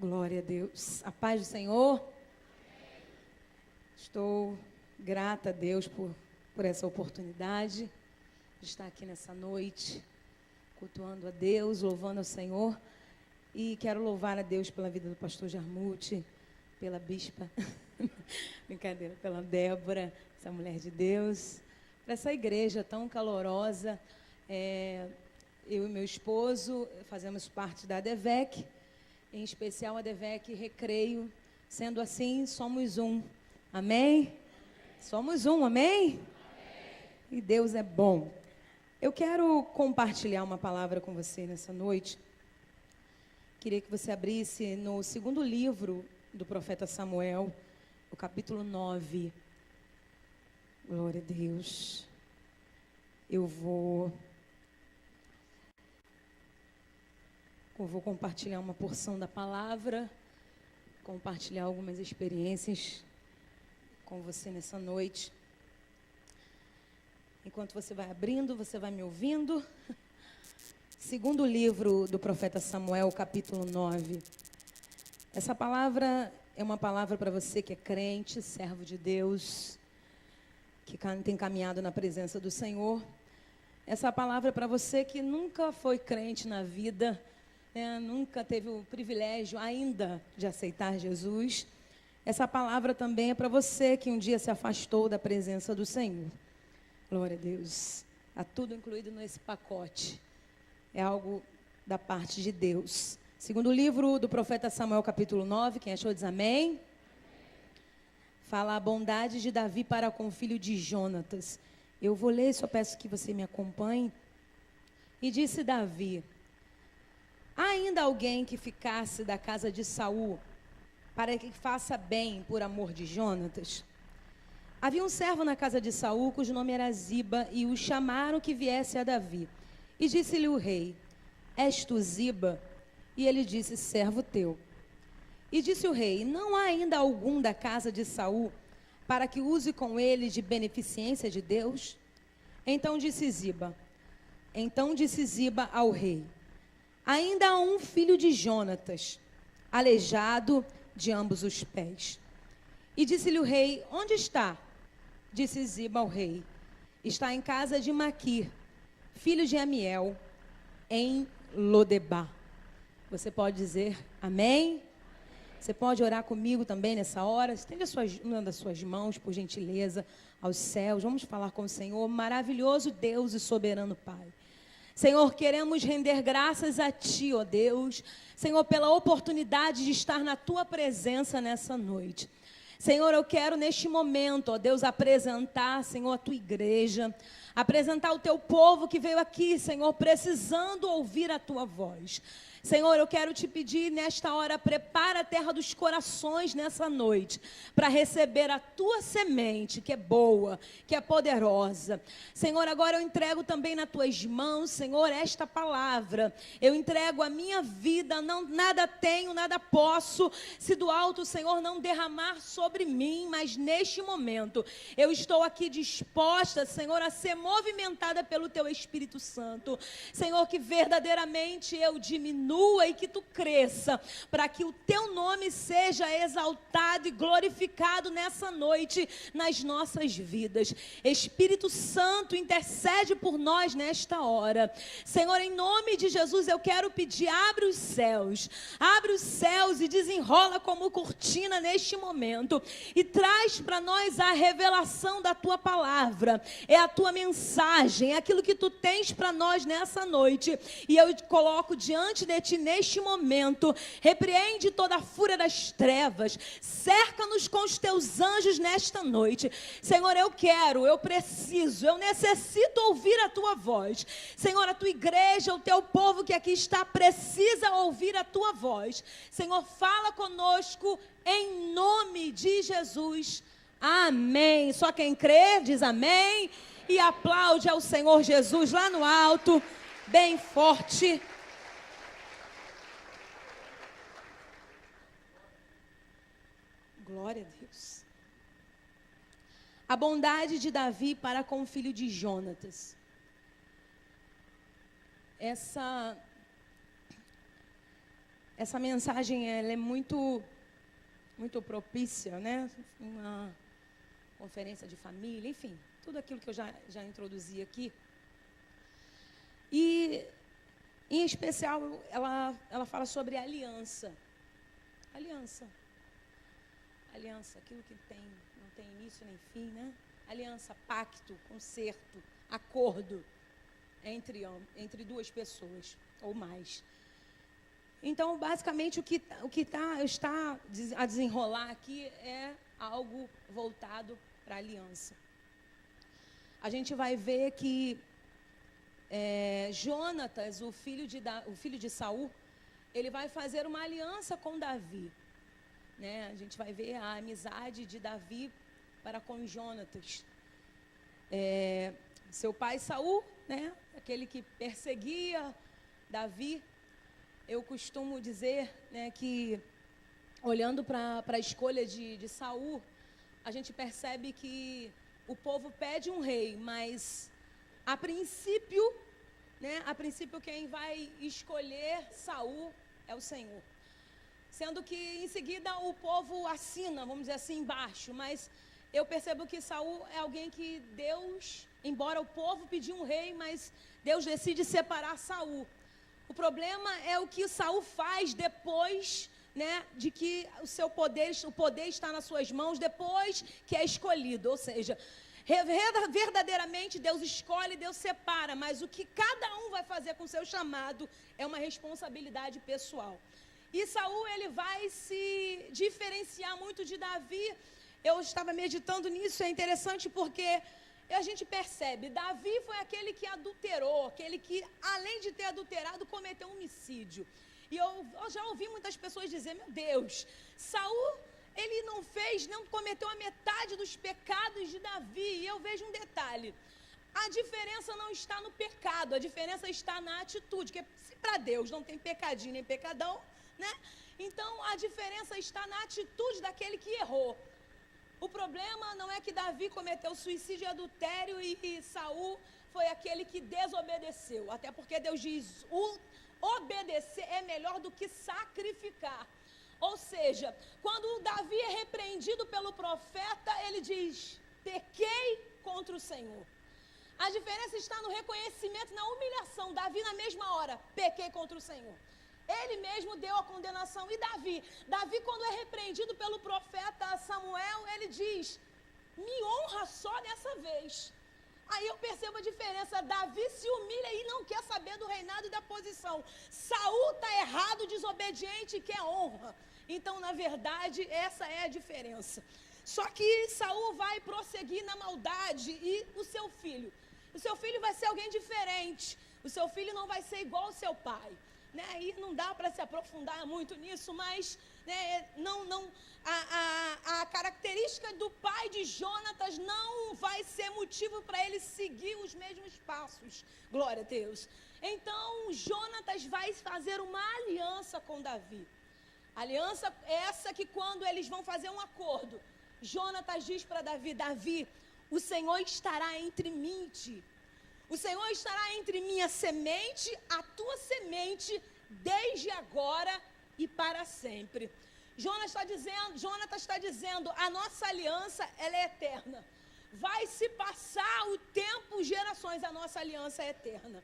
Glória a Deus. A paz do Senhor. Estou grata a Deus por essa oportunidade de estar aqui nessa noite, cultuando a Deus, louvando ao Senhor. E quero louvar a Deus pela vida do pastor Jarmuth, pela bispa, brincadeira, pela Débora, essa mulher de Deus, por essa igreja tão calorosa. Eu e meu esposo fazemos parte da ADVEC, em especial a ADVEC Recreio. Sendo assim, somos um. Amém? Somos um, amém? E Deus é bom. Eu quero compartilhar uma palavra com você nessa noite. Queria que você abrisse no segundo livro do profeta Samuel, o capítulo 9. Glória a Deus. Eu vou compartilhar uma porção da palavra, compartilhar algumas experiências com você nessa noite. Enquanto você vai abrindo, você vai me ouvindo. Segundo livro do profeta Samuel, capítulo 9. Essa palavra é uma palavra para você que é crente, servo de Deus, que tem caminhado na presença do Senhor. Essa palavra é para você que nunca foi crente na vida, nunca teve o privilégio ainda de aceitar Jesus. Essa palavra também é para você que um dia se afastou da presença do Senhor. Glória a Deus. Há tudo incluído nesse pacote. É algo da parte de Deus. Segundo o livro do profeta Samuel, capítulo 9, quem achou diz amém. Fala a bondade de Davi para com o filho de Jonatas. Eu vou ler, só peço que você me acompanhe. E disse Davi: há ainda alguém que ficasse da casa de Saul, para que faça bem por amor de Jonatas? Havia um servo na casa de Saul, cujo nome era Ziba, e o chamaram que viesse a Davi. E disse-lhe o rei: és tu Ziba? E ele disse: servo teu. E disse o rei: não há ainda algum da casa de Saul, para que use com ele de beneficência de Deus? Então disse Ziba ao rei: ainda há um filho de Jonatas, aleijado de ambos os pés. E disse-lhe o rei: onde está? Disse Ziba ao rei: está em casa de Maquir, filho de Amiel, em Lodebar. Você pode dizer amém? Você pode orar comigo também nessa hora? Estende uma das suas mãos, por gentileza, aos céus. Vamos falar com o Senhor, maravilhoso Deus e soberano Pai. Senhor, queremos render graças a Ti, ó Deus. Senhor, pela oportunidade de estar na Tua presença nessa noite. Senhor, eu quero neste momento, ó Deus, apresentar, Senhor, a Tua igreja, apresentar o Teu povo que veio aqui, Senhor, precisando ouvir a Tua voz. Senhor, eu quero te pedir nesta hora, prepara a terra dos corações nessa noite, para receber a tua semente, que é boa, que é poderosa. Senhor, agora eu entrego também nas tuas mãos, Senhor, esta palavra. Eu entrego a minha vida, nada tenho, nada posso, se do alto, Senhor, não derramar sobre mim, mas neste momento, eu estou aqui disposta, Senhor, a ser movimentada pelo teu Espírito Santo. Senhor, que verdadeiramente eu diminua e que tu cresça, para que o teu nome seja exaltado e glorificado nessa noite nas nossas vidas. Espírito Santo, intercede por nós nesta hora. Senhor, em nome de Jesus, eu quero pedir: abre os céus e desenrola como cortina neste momento, e traz para nós a revelação da tua palavra. É a tua mensagem, é aquilo que tu tens para nós nessa noite, e eu coloco diante de ti neste momento. Repreende toda a fúria das trevas, cerca-nos com os teus anjos nesta noite. Senhor, eu preciso, eu necessito ouvir a tua voz. Senhor, a tua igreja, o teu povo que aqui está, precisa ouvir a tua voz. Senhor, fala conosco em nome de Jesus. Amém. Só quem crê diz amém e aplaude ao Senhor Jesus lá no alto, bem forte. Glória a Deus. A bondade de Davi para com o filho de Jonatas. Essa essa mensagem ela é muito propícia, né? Uma conferência de família, enfim, tudo aquilo que eu já introduzi aqui. E, em especial, ela fala sobre aliança. Aliança, aquilo que não tem início nem fim, né? Aliança, pacto, concerto, acordo entre duas pessoas ou mais. Então, basicamente, o que está a desenrolar aqui é algo voltado para a aliança. A gente vai ver que Jonatas, o filho de Saul, ele vai fazer uma aliança com Davi. Né? A gente vai ver a amizade de Davi para com Jonatas. Seu pai Saul, né? Aquele que perseguia Davi. Eu costumo dizer, né, que, olhando para a escolha de Saul, a gente percebe que o povo pede um rei, mas, a princípio, quem vai escolher Saul é o Senhor. Sendo que, em seguida, o povo assina, vamos dizer assim, embaixo. Mas eu percebo que Saul é alguém que Deus, embora o povo pediu um rei, mas Deus decide separar Saul. O problema é o que Saul faz depois, né, de que o poder está nas suas mãos, depois que é escolhido. Ou seja, verdadeiramente Deus escolhe, Deus separa, mas o que cada um vai fazer com o seu chamado é uma responsabilidade pessoal. E Saul, ele vai se diferenciar muito de Davi. Eu estava meditando nisso, é interessante porque a gente percebe, Davi foi aquele que adulterou, aquele que, além de ter adulterado, cometeu homicídio. E eu já ouvi muitas pessoas dizer, meu Deus, Saul, ele não cometeu a metade dos pecados de Davi. E eu vejo um detalhe, a diferença não está no pecado, a diferença está na atitude, porque se para Deus não tem pecadinho nem pecadão, né? Então a diferença está na atitude daquele que errou. O problema não é que Davi cometeu suicídio e adultério e Saul foi aquele que desobedeceu. Até porque Deus diz, obedecer é melhor do que sacrificar. Ou seja, quando Davi é repreendido pelo profeta, ele diz, pequei contra o Senhor. A diferença está no reconhecimento, na humilhação. Davi, na mesma hora, pequei contra o Senhor. Ele mesmo deu a condenação. E Davi, quando é repreendido pelo profeta Samuel, ele diz, me honra só dessa vez. Aí eu percebo a diferença. Davi se humilha e não quer saber do reinado e da posição. Saul está errado, desobediente e quer honra. Então, na verdade, essa é a diferença. Só que Saul vai prosseguir na maldade. E o seu filho vai ser alguém diferente. O seu filho não vai ser igual ao seu pai. Né? E não dá para se aprofundar muito nisso, mas né, a característica do pai de Jonatas não vai ser motivo para ele seguir os mesmos passos. Glória a Deus. Então, Jonatas vai fazer uma aliança com Davi. Aliança essa que quando eles vão fazer um acordo, Jonatas diz para Davi, Davi, o Senhor estará entre mim e ti. O Senhor estará entre minha semente, a tua semente, desde agora e para sempre. Jonatas está dizendo, a nossa aliança, ela é eterna. Vai se passar o tempo, gerações, a nossa aliança é eterna.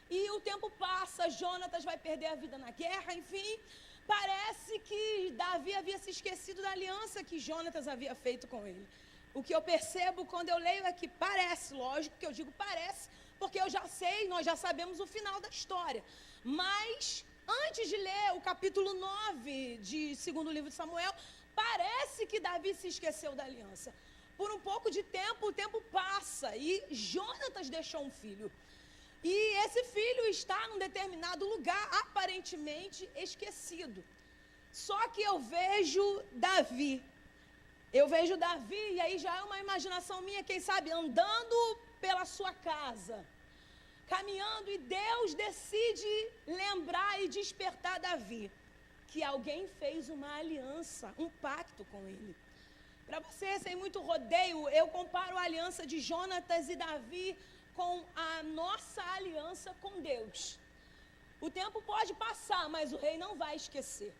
E o tempo passa, Jonatas vai perder a vida na guerra, enfim. Parece que Davi havia se esquecido da aliança que Jonatas havia feito com ele. O que eu percebo quando eu leio é que parece, lógico que eu digo parece, porque eu já sei, nós já sabemos o final da história. Mas, antes de ler o capítulo 9 de 2º livro de Samuel, parece que Davi se esqueceu da aliança. Por um pouco de tempo, o tempo passa e Jonatas deixou um filho. E esse filho está num determinado lugar, aparentemente esquecido. Só que eu vejo Davi, e aí já é uma imaginação minha, quem sabe, andando pela sua casa, caminhando, e Deus decide lembrar e despertar Davi, que alguém fez uma aliança, um pacto com ele. Para você, sem muito rodeio, eu comparo a aliança de Jonatas e Davi com a nossa aliança com Deus. O tempo pode passar, mas o rei não vai esquecer.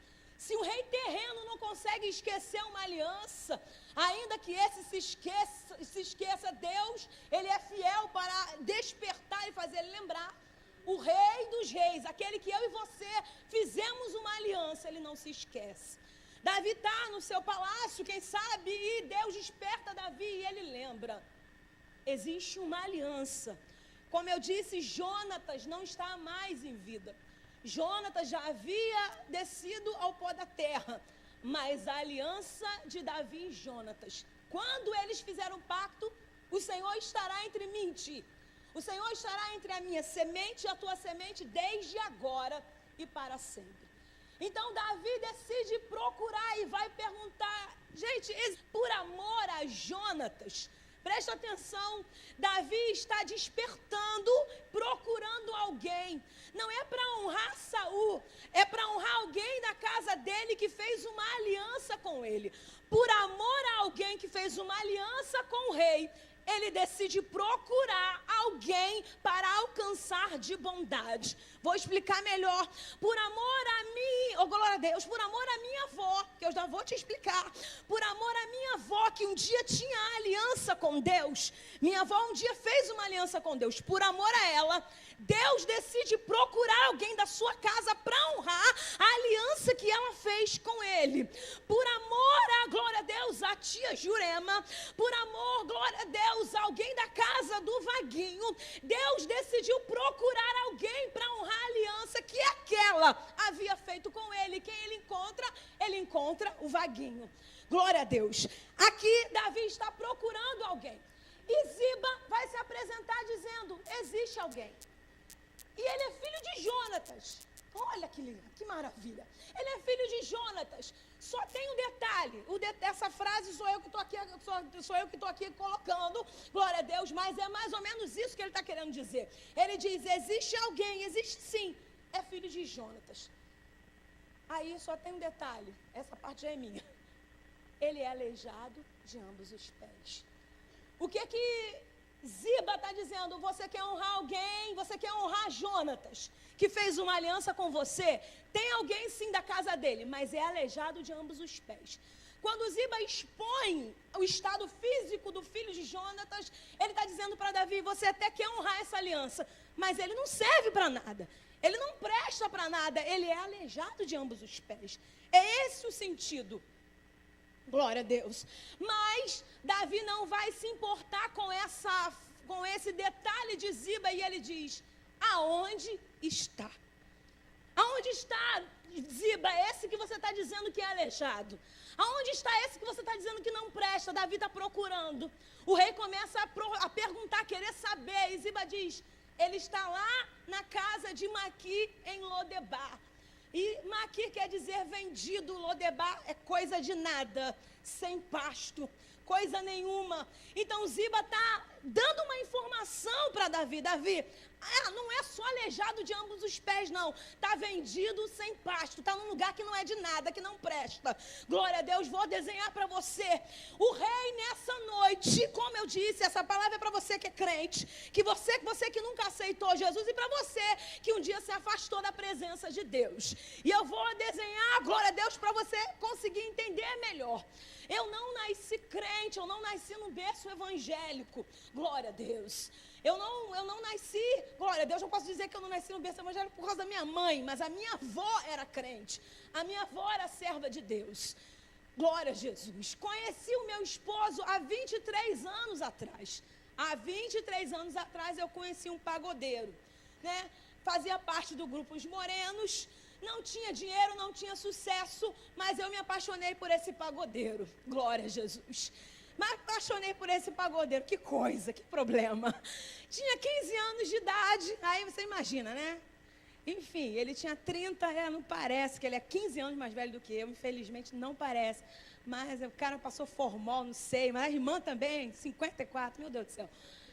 Se o rei terreno não consegue esquecer uma aliança, ainda que esse se esqueça, Deus, ele é fiel para despertar e fazer ele lembrar. O rei dos reis, aquele que eu e você fizemos uma aliança, ele não se esquece. Davi está no seu palácio, quem sabe, e Deus desperta Davi e ele lembra. Existe uma aliança. Como eu disse, Jonatas não está mais em vida. Jonatas já havia descido ao pó da terra, mas a aliança de Davi e Jonatas, quando eles fizeram um pacto, o Senhor estará entre mim e ti. O Senhor estará entre a minha semente e a tua semente desde agora e para sempre. Então Davi decide procurar e vai perguntar, gente, por amor a Jonatas. Presta atenção, Davi está despertando, procurando alguém. Não é para honrar Saul, é para honrar alguém da casa dele que fez uma aliança com ele. Por amor a alguém que fez uma aliança com o rei, ele decide procurar alguém para alcançar de bondade. Vou explicar melhor. Por amor a mim, glória a Deus, por amor a minha avó, que eu já vou te explicar. Por amor a minha avó, que um dia tinha aliança com Deus. Minha avó um dia fez uma aliança com Deus. Por amor a ela, Deus decide procurar alguém da sua casa para honrar a aliança que ela fez com ele. Por amor a, glória a Deus, a tia Jurema. Por amor, glória a Deus, alguém da casa do Vaguinho. Deus decidiu procurar alguém para honrar a aliança que aquela havia feito com ele. Quem ele encontra? Ele encontra o Vaguinho. Glória a Deus. Aqui Davi está procurando alguém. E Ziba vai se apresentar dizendo, existe alguém. E ele é filho de Jonatas. Olha que lindo, que maravilha. Ele é filho de Jonatas. Só tem um detalhe. Essa frase sou eu que estou aqui colocando. Glória a Deus. Mas é mais ou menos isso que ele está querendo dizer. Ele diz, existe alguém, existe sim. É filho de Jonatas. Aí só tem um detalhe. Essa parte já é minha. Ele é aleijado de ambos os pés. O que Ziba está dizendo? Você quer honrar alguém? Você quer honrar Jonatas, que fez uma aliança com você? Tem alguém sim da casa dele, mas é aleijado de ambos os pés. Quando Ziba expõe o estado físico do filho de Jonatas, ele está dizendo para Davi, você até quer honrar essa aliança, mas ele não serve para nada. Ele não presta para nada, ele é aleijado de ambos os pés. É esse o sentido. Glória a Deus. Mas Davi não vai se importar com esse detalhe de Ziba e ele diz, aonde está? Aonde está, Ziba, esse que você está dizendo que é aleijado? Aonde está esse que você está dizendo que não presta? Davi está procurando. O rei começa a perguntar, querer saber. E Ziba diz, ele está lá na casa de Maqui em Lodebar. E Maqui quer dizer vendido, Lodebar é coisa de nada, sem pasto, coisa nenhuma. Então Ziba está dando uma informação para Davi. Davi, não é só aleijado de ambos os pés, não. Está vendido sem pasto, está num lugar que não é de nada, que não presta. Glória a Deus, vou desenhar para você. O rei nessa noite, como eu disse, essa palavra é para você que é crente, que você que nunca aceitou Jesus e para você que um dia se afastou da presença de Deus. E eu vou desenhar, glória a Deus, para você conseguir entender melhor. Eu não nasci crente, eu não nasci no berço evangélico. Glória a Deus. Eu não nasci, glória a Deus, não posso dizer que eu não nasci no berço evangélico por causa da minha mãe, mas a minha avó era crente. A minha avó era serva de Deus. Glória a Jesus. Conheci o meu esposo há 23 anos atrás. Há 23 anos atrás eu conheci um pagodeiro, né? Fazia parte do grupo Os Morenos. Não tinha dinheiro, não tinha sucesso, mas eu me apaixonei por esse pagodeiro. Glória a Jesus. Mas apaixonei por esse pagodeiro. Que coisa, que problema. Tinha 15 anos de idade, aí você imagina, né? Enfim, ele tinha 30, não parece que ele é 15 anos mais velho do que eu, infelizmente não parece. Mas o cara passou formol, não sei, mas a irmã também, 54, meu Deus do céu.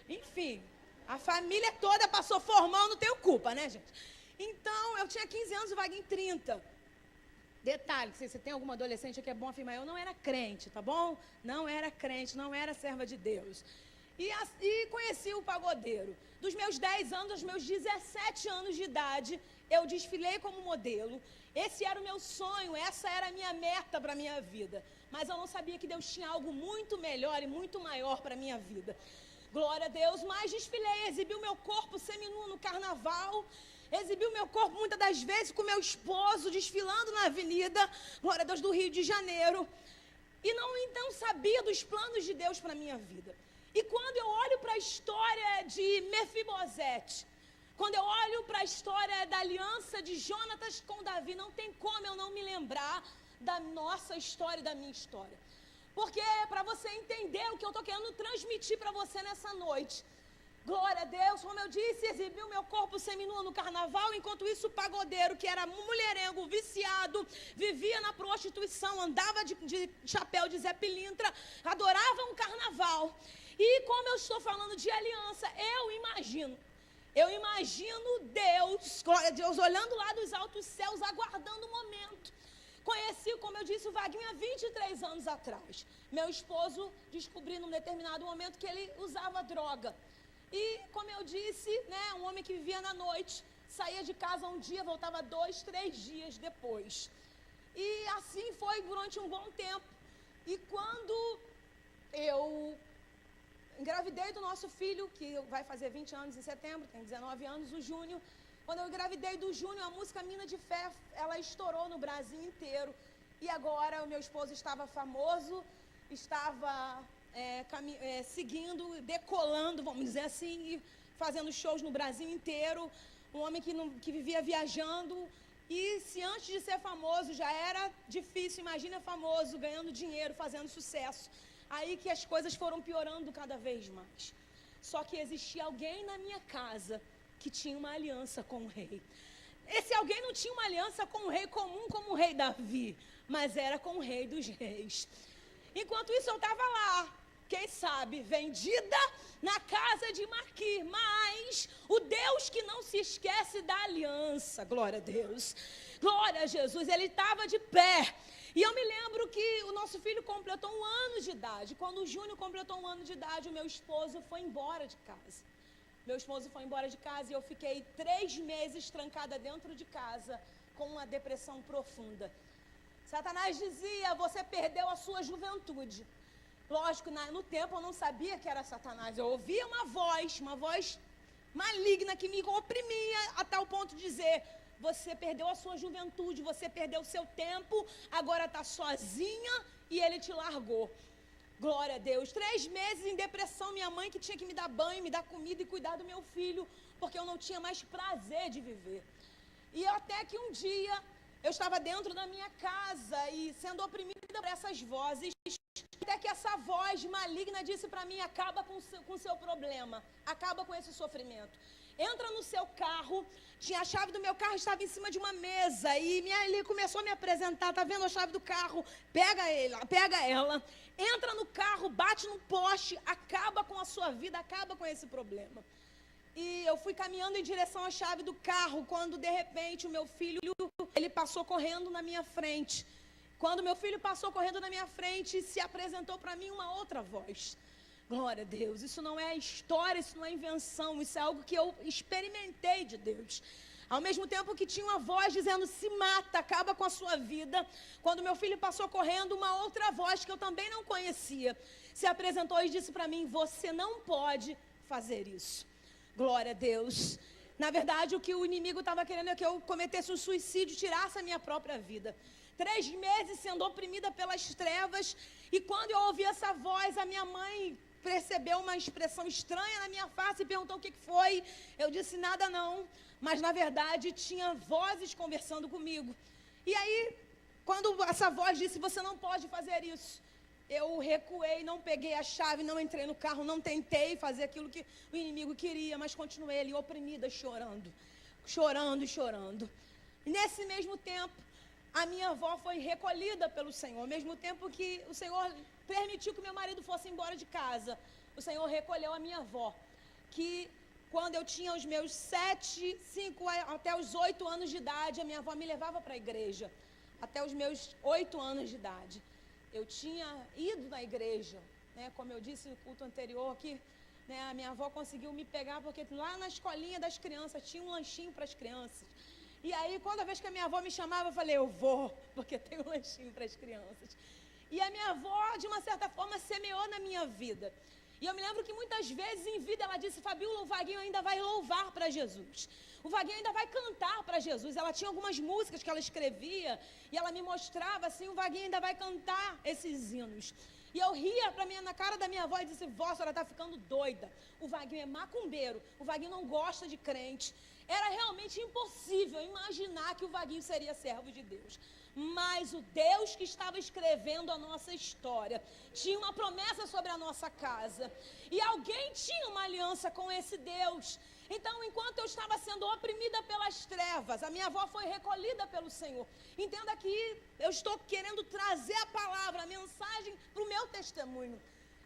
Enfim, a família toda passou formal, não tenho culpa, né, gente? Então, eu tinha 15 anos, o Vaguinho 30. Detalhe, se você tem alguma adolescente aqui, é bom afirmar, eu não era crente, tá bom? Não era crente, não era serva de Deus. E conheci o pagodeiro. Dos meus 10 anos aos meus 17 anos de idade, eu desfilei como modelo. Esse era o meu sonho, essa era a minha meta para a minha vida. Mas eu não sabia que Deus tinha algo muito melhor e muito maior para a minha vida. Glória a Deus, mas desfilei, exibi o meu corpo seminu no carnaval, exibi o meu corpo muitas das vezes com meu esposo desfilando na avenida, glória a Deus, do Rio de Janeiro. E não então sabia dos planos de Deus para a minha vida. E quando eu olho para a história de Mefibosete, quando eu olho para a história da aliança de Jonatas com Davi, não tem como eu não me lembrar da nossa história e da minha história. Porque para você entender o que eu estou querendo transmitir para você nessa noite. Glória a Deus, como eu disse, exibi o meu corpo seminua no carnaval, enquanto isso o pagodeiro, que era mulherengo, viciado, vivia na prostituição, andava de chapéu de Zé Pilintra, adorava um carnaval. E como eu estou falando de aliança, eu imagino Deus, glória a Deus, olhando lá dos altos céus, aguardando o momento. Conheci, como eu disse, o Vaguinho há 23 anos atrás. Meu esposo descobri num determinado momento que ele usava droga. E, como eu disse, né, um homem que vivia na noite, saía de casa um dia, voltava 2, 3 dias depois. E assim foi durante um bom tempo. E quando eu engravidei do nosso filho, que vai fazer 20 anos em setembro, tem 19 anos, o Júnior. Quando eu engravidei do Júnior, a música Mina de Fé, ela estourou no Brasil inteiro. E agora o meu esposo estava famoso, estava seguindo, decolando, vamos dizer assim, e fazendo shows no Brasil inteiro. Um homem que vivia viajando. E se antes de ser famoso já era difícil, imagina famoso, ganhando dinheiro, fazendo sucesso. Aí que as coisas foram piorando cada vez mais. Só que existia alguém na minha casa que tinha uma aliança com o rei. Esse alguém não tinha uma aliança com o rei comum como o rei Davi, mas era com o rei dos reis. Enquanto isso eu estava lá, quem sabe, vendida na casa de Maqui, mas o Deus que não se esquece da aliança, glória a Deus, glória a Jesus, ele estava de pé. E eu me lembro que o nosso filho completou 1 ano de idade. Quando o Júnior completou 1 ano de idade, o meu esposo foi embora de casa. Meu esposo foi embora de casa e eu fiquei 3 meses trancada dentro de casa com uma depressão profunda. Satanás dizia, você perdeu a sua juventude. Lógico, no tempo eu não sabia que era Satanás. Eu ouvia uma voz maligna que me oprimia a tal ponto de dizer, você perdeu a sua juventude, você perdeu o seu tempo, agora está sozinha e ele te largou. Glória a Deus. 3 meses em depressão, minha mãe que tinha que me dar banho, me dar comida e cuidar do meu filho, porque eu não tinha mais prazer de viver. E até que um dia, eu estava dentro da minha casa e sendo oprimida por essas vozes, até que essa voz maligna disse para mim, acaba com o seu problema, acaba com esse sofrimento. Entra no seu carro, tinha a chave do meu carro, estava em cima de uma mesa, e ele começou a me apresentar, tá vendo a chave do carro? Pega ela, entra no carro, bate no poste, acaba com a sua vida, acaba com esse problema. E eu fui caminhando em direção à chave do carro, quando de repente o meu filho, ele passou correndo na minha frente. Quando meu filho passou correndo na minha frente, se apresentou para mim uma outra voz. Glória a Deus, isso não é história, isso não é invenção, isso é algo que eu experimentei de Deus. Ao mesmo tempo que tinha uma voz dizendo, se mata, acaba com a sua vida. Quando meu filho passou correndo, uma outra voz que eu também não conhecia, se apresentou e disse para mim, você não pode fazer isso. Glória a Deus. Na verdade, o que o inimigo estava querendo é que eu cometesse um suicídio, tirasse a minha própria vida. 3 meses sendo oprimida pelas trevas, e quando eu ouvi essa voz, a minha mãe percebeu uma expressão estranha na minha face e perguntou o que foi. Eu disse nada não, mas na verdade tinha vozes conversando comigo. E aí, quando essa voz disse, você não pode fazer isso, eu recuei, não peguei a chave, não entrei no carro, não tentei fazer aquilo que o inimigo queria, mas continuei ali oprimida, chorando. E nesse mesmo tempo, a minha avó foi recolhida pelo Senhor, ao mesmo tempo que o Senhor permitiu que meu marido fosse embora de casa. O Senhor recolheu a minha avó, que quando eu tinha os meus 5 até os 8 anos de idade, a minha avó me levava para a igreja. Até os meus 8 anos de idade. Eu tinha ido na igreja, né? Como eu disse no culto anterior, que a minha avó conseguiu me pegar, porque lá na escolinha das crianças tinha um lanchinho para as crianças. E aí, quando a vez que a minha avó me chamava, eu falei, eu vou, porque tem um lanchinho para as crianças. E a minha avó, de uma certa forma, semeou na minha vida. E eu me lembro que muitas vezes em vida ela disse, Fabíola, o Vaguinho ainda vai louvar para Jesus. O Vaguinho ainda vai cantar para Jesus. Ela tinha algumas músicas que ela escrevia e ela me mostrava assim, o Vaguinho ainda vai cantar esses hinos. E eu ria na cara da minha avó e disse, vó, a senhora está ficando doida. O Vaguinho é macumbeiro, o Vaguinho não gosta de crente. Era realmente impossível imaginar que o Vaguinho seria servo de Deus. Mas o Deus que estava escrevendo a nossa história tinha uma promessa sobre a nossa casa. E alguém tinha uma aliança com esse Deus. Então, enquanto eu estava sendo oprimida pelas trevas, a minha avó foi recolhida pelo Senhor. Entenda que eu estou querendo trazer a palavra, a mensagem para o meu testemunho.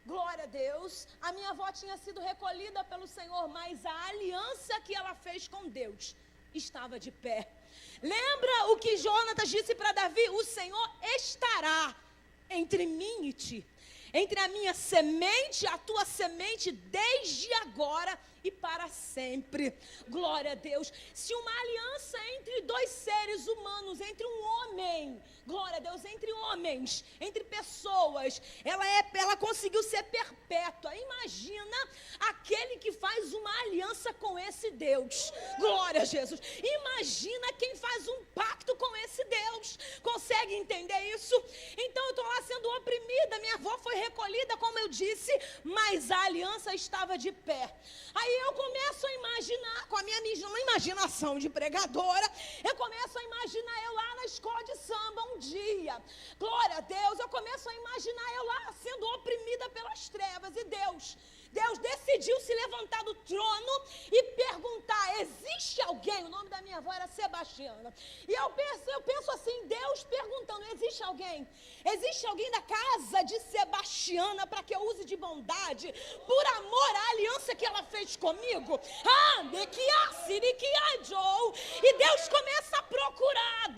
Glória a Deus. A minha avó tinha sido recolhida pelo Senhor, mas a aliança que ela fez com Deus estava de pé. Lembra o que Jonatas disse para Davi? O Senhor estará entre mim e ti, entre a minha semente e a tua semente, desde agora e para sempre. Glória a Deus. Se uma aliança entre dois seres humanos, entre um homem, glória a Deus, entre homens, entre pessoas, ela conseguiu ser perpétua. Imagina aquele que faz uma aliança com esse Deus. Glória a Jesus. Imagina quem faz um pacto com esse Deus. Consegue entender isso? Então eu estou lá sendo oprimida, minha avó foi recolhida, como eu disse, mas a aliança estava de pé. Aí eu começo a imaginar, com a minha imaginação de pregadora, eu começo a imaginar eu lá na escola de samba um dia. Glória a Deus, eu começo a imaginar eu lá sendo oprimida pelas trevas. E Deus decidiu se levantar do trono e perguntar, existe alguém? O nome da minha avó era Sebastiana. E eu penso assim, Deus perguntando, existe alguém? Existe alguém da casa de Sebastiana para que eu use de bondade, por amor à aliança que ela fez comigo? E Deus começa a procurar,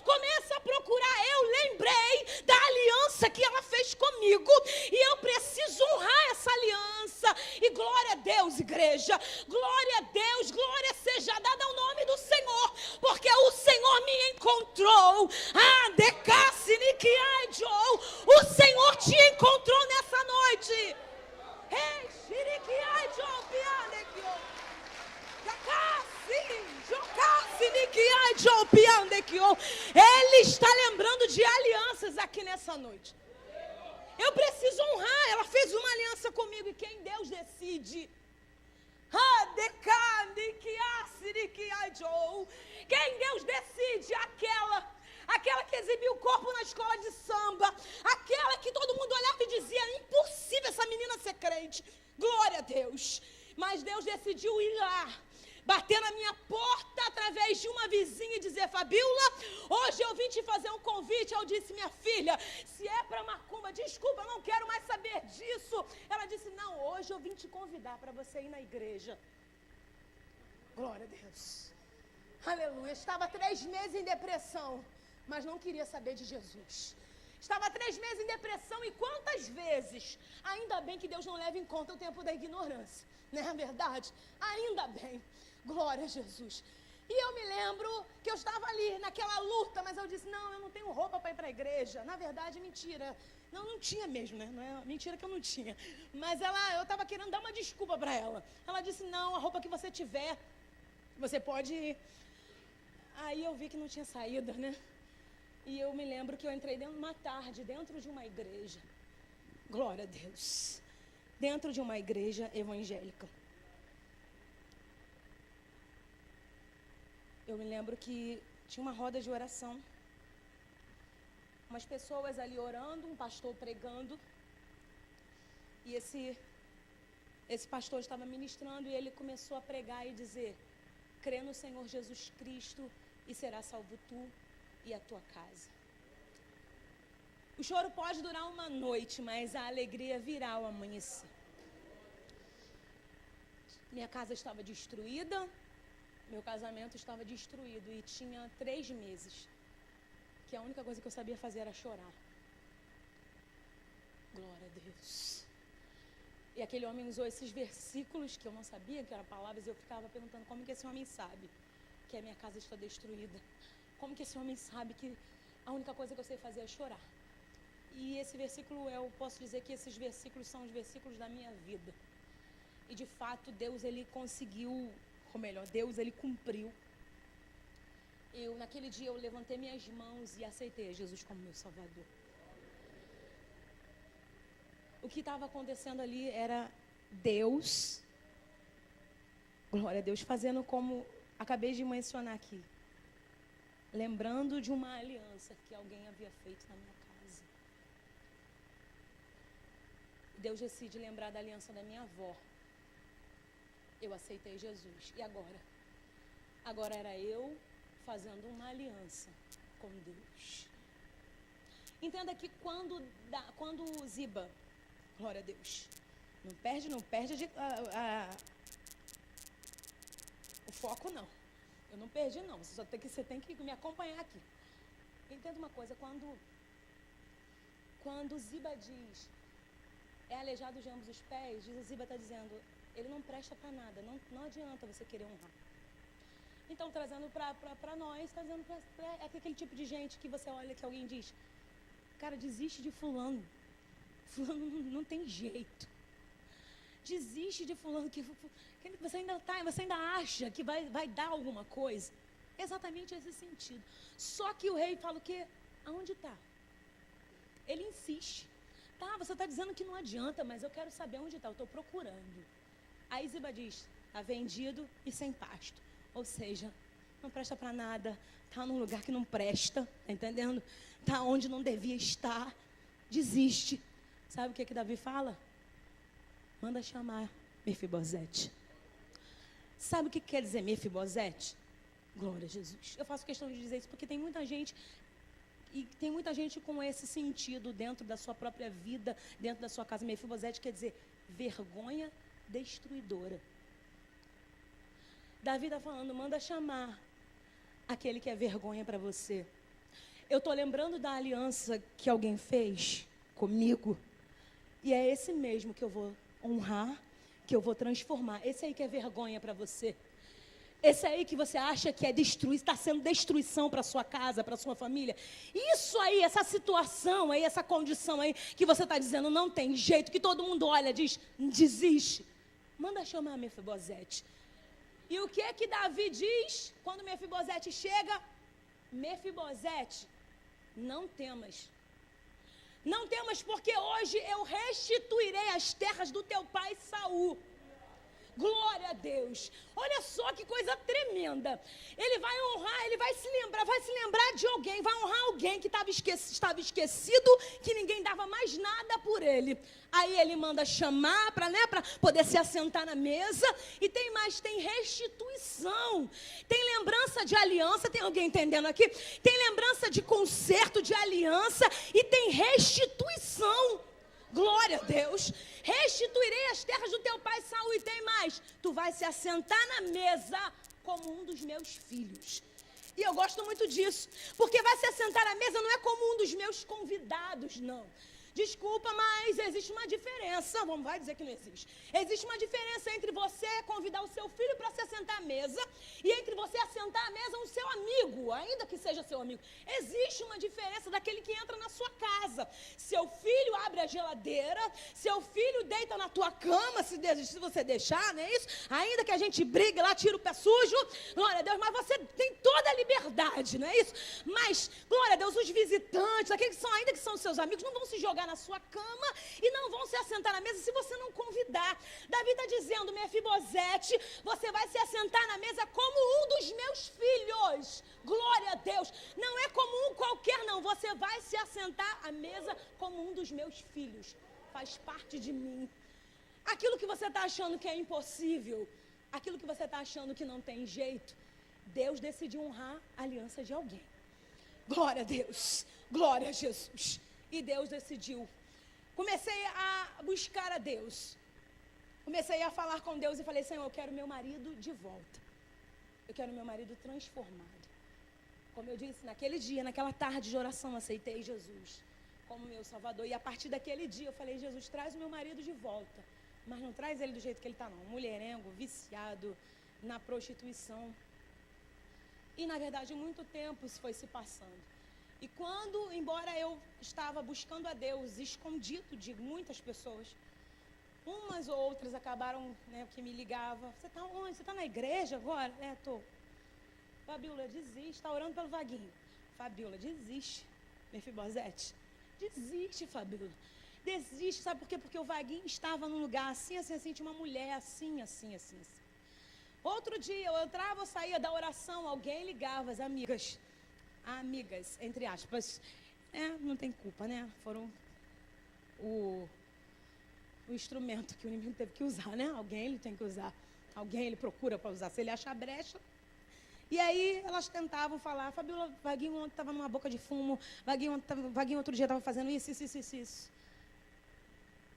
começa a procurar. Eu lembrei da aliança que ela fez comigo e eu preciso honrar essa aliança. E glória a Deus, igreja, glória a Deus, glória seja dada ao nome do Senhor, porque o Senhor me encontrou. O Senhor te encontrou nessa noite. Ele está lembrando de alianças aqui nessa noite. Eu preciso honrar. Ela fez uma aliança comigo. E quem Deus decide? Quem Deus decide? Aquela que exibiu o corpo na escola de samba, aquela que todo mundo olhava e dizia, impossível essa menina ser crente. Glória a Deus. Mas Deus decidiu ir lá, bater na minha porta através de uma vizinha e dizer, Fabíola, hoje eu vim te fazer um convite. Eu disse, minha filha, se é para macumba, desculpa, eu não quero mais saber disso. Ela disse, não, hoje eu vim te convidar para você ir na igreja. Glória a Deus. Aleluia. Estava 3 meses em depressão, mas não queria saber de Jesus. Estava 3 meses em depressão e quantas vezes, ainda bem que Deus não leva em conta o tempo da ignorância, não é verdade? Ainda bem, glória a Jesus. E eu me lembro que eu estava ali naquela luta, mas eu disse, não, eu não tenho roupa para ir para a igreja. Na verdade, mentira, não tinha mesmo, né? Não é mentira que eu não tinha. Mas eu estava querendo dar uma desculpa para ela. Ela disse, não, a roupa que você tiver, você pode ir. Aí eu vi que não tinha saída, né? E eu me lembro que eu entrei uma tarde dentro de uma igreja. Glória a Deus. Dentro de uma igreja evangélica. Eu me lembro que tinha uma roda de oração. Umas pessoas ali orando, um pastor pregando. E esse pastor estava ministrando e ele começou a pregar e dizer, crê no Senhor Jesus Cristo e será salvo tu e a tua casa. O choro pode durar uma noite, mas a alegria virá ao amanhecer. Minha casa estava destruída, meu casamento estava destruído e tinha 3 meses que a única coisa que eu sabia fazer era chorar. Glória a Deus. E aquele homem usou esses versículos que eu não sabia que eram palavras e eu ficava perguntando como que esse homem sabe. que a minha casa está destruída? Como que esse homem sabe que a única coisa que eu sei fazer é chorar? E esse versículo, eu posso dizer que esses versículos são os versículos da minha vida. E de fato, Deus, ele conseguiu, ou melhor, Deus, ele cumpriu. Naquele dia, eu levantei minhas mãos e aceitei a Jesus como meu Salvador. O que estava acontecendo ali era Deus, glória a Deus, fazendo como acabei de mencionar aqui, lembrando de uma aliança que alguém havia feito na minha casa. Deus decide lembrar da aliança da minha avó. Eu aceitei Jesus. E agora? Agora era eu fazendo uma aliança com Deus. Entenda que quando Ziba, glória a Deus, não perde o foco, não. Eu não perdi, não. Você tem que me acompanhar aqui. Entenda uma coisa, quando Ziba diz, é aleijado de ambos os pés, Ziba está dizendo, ele não presta para nada, não adianta você querer honrar. Então, trazendo para nós, trazendo é aquele tipo de gente que você olha que alguém diz, cara, desiste de fulano não tem jeito. Desiste de fulano que você ainda acha que vai dar alguma coisa. Exatamente esse sentido. Só que o rei fala o quê? Aonde está? Ele insiste. Tá, você está dizendo que não adianta, mas eu quero saber onde está, eu estou procurando. Aí Ziba diz, está vendido e sem pasto. Ou seja, não presta para nada, está num lugar que não presta, tá entendendo? Está onde não devia estar, desiste. Sabe o que Davi fala? Manda chamar Mefibosete. Sabe o que quer dizer Mefibosete? Glória a Jesus. Eu faço questão de dizer isso porque tem muita gente, e tem muita gente com esse sentido dentro da sua própria vida, dentro da sua casa. Mefibosete quer dizer vergonha destruidora. Davi está falando, manda chamar aquele que é vergonha para você. Eu estou lembrando da aliança que alguém fez comigo, e é esse mesmo que eu vou honrar, que eu vou transformar. Esse aí que é vergonha para você. Esse aí que você acha que é está sendo destruição para sua casa, para sua família. Isso aí, essa situação aí, essa condição aí, que você está dizendo não tem jeito, que todo mundo olha, diz, desiste. Manda chamar Mefibosete. E o que Davi diz quando Mefibosete chega? Mefibosete, não temas. Não temas, porque hoje eu restituirei as terras do teu pai Saul. Glória a Deus. Olha só que coisa tremenda. Ele vai honrar, ele vai se lembrar de alguém, vai honrar alguém que estava esquecido, que ninguém dava mais nada por ele. Aí ele manda chamar para poder se assentar na mesa. E tem restituição. Tem lembrança de aliança, tem alguém entendendo aqui? Tem lembrança de concerto, de aliança, e tem restituição. Glória a Deus. Restituirei as terras do teu pai Saul. E tem mais, tu vai se assentar na mesa como um dos meus filhos. E eu gosto muito disso, porque vai se assentar na mesa não é como um dos meus convidados, não. Desculpa, mas existe uma diferença. Vamos, vai dizer que não existe. Existe uma diferença entre você convidar o seu filho para se assentar à mesa e entre você assentar à mesa um seu amigo, ainda que seja seu amigo. Existe uma diferença daquele que entra na sua casa. Seu filho abre a geladeira, seu filho deita na tua cama, se você deixar, não é isso? Ainda que a gente brigue lá, tira o pé sujo, glória a Deus, mas você tem toda a liberdade, não é isso? Mas, glória a Deus, os visitantes, aqueles que são, ainda que são seus amigos, não vão se jogar na sua cama e não vão se assentar na mesa se você não convidar. Davi está dizendo, Mefibosete, você vai se assentar na mesa como um dos meus filhos. Glória a Deus. Não é como um qualquer, não. Você vai se assentar à mesa como um dos meus filhos. Faz parte de mim. Aquilo que você está achando que é impossível, aquilo que você está achando que não tem jeito, Deus decidiu honrar a aliança de alguém. Glória a Deus. Glória a Jesus. E Deus decidiu. Comecei a buscar a Deus. Comecei a falar com Deus e falei, Senhor, eu quero meu marido de volta. Eu quero meu marido transformado. Como eu disse, naquele dia, naquela tarde de oração, aceitei Jesus como meu Salvador. E a partir daquele dia eu falei, Jesus, traz o meu marido de volta. Mas não traz ele do jeito que ele está, não. Mulherengo, viciado na prostituição. E, na verdade, muito tempo isso foi se passando. E quando, embora eu estava buscando a Deus, escondido de muitas pessoas, umas ou outras acabaram, né, que me ligavam. Você está onde? Você está na igreja agora? Estou. Fabíola, desiste. Está orando pelo Vaguinho. Fabíola, desiste. Mefibosete, desiste, Fabíola. Desiste, sabe por quê? Porque o Vaguinho estava num lugar assim, assim, assim, tinha uma mulher assim, assim, assim, assim. Outro dia, eu entrava ou saía da oração, alguém ligava, as amigas, entre aspas, não tem culpa, né? Foram o instrumento que o inimigo teve que usar, né? Alguém ele tem que usar, alguém ele procura para usar, se ele achar brecha. E aí elas tentavam falar, Fabíola, Vaguinho ontem estava numa boca de fumo, Vaguinho outro dia estava fazendo isso.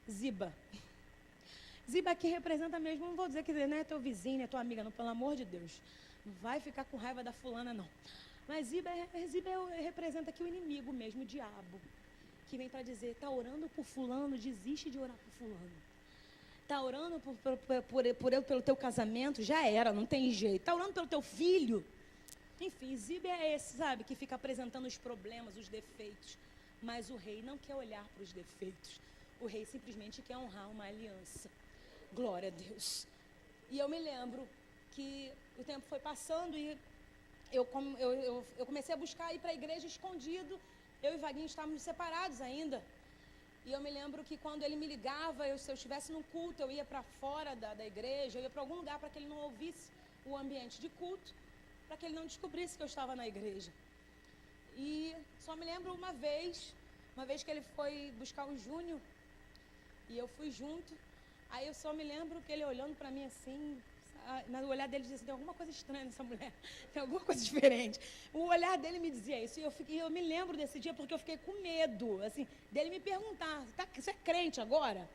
Ziba que representa mesmo, não vou dizer que não é teu vizinho, é tua amiga, não, pelo amor de Deus. Não vai ficar com raiva da fulana, não. Mas Ziba representa aqui o inimigo mesmo, o diabo, que vem para dizer, está orando por fulano, desiste de orar por fulano. Está orando pelo teu casamento, já era, não tem jeito. Está orando pelo teu filho. Enfim, Ziba é esse, sabe, que fica apresentando os problemas, os defeitos. Mas o rei não quer olhar para os defeitos. O rei simplesmente quer honrar uma aliança. Glória a Deus. E eu me lembro que o tempo foi passando e eu comecei a buscar ir para a igreja escondido. Eu e Vaguinho estávamos separados ainda. E eu me lembro que quando ele me ligava, se eu estivesse num culto, eu ia para fora da igreja, eu ia para algum lugar para que ele não ouvisse o ambiente de culto, para que ele não descobrisse que eu estava na igreja. E só me lembro uma vez que ele foi buscar o Júnior, e eu fui junto. Aí eu só me lembro que ele olhando para mim assim, no olhar dele dizia assim, tem alguma coisa estranha nessa mulher, tem alguma coisa diferente. O olhar dele me dizia isso, e eu me lembro desse dia porque eu fiquei com medo, assim, dele me perguntar, você é crente agora?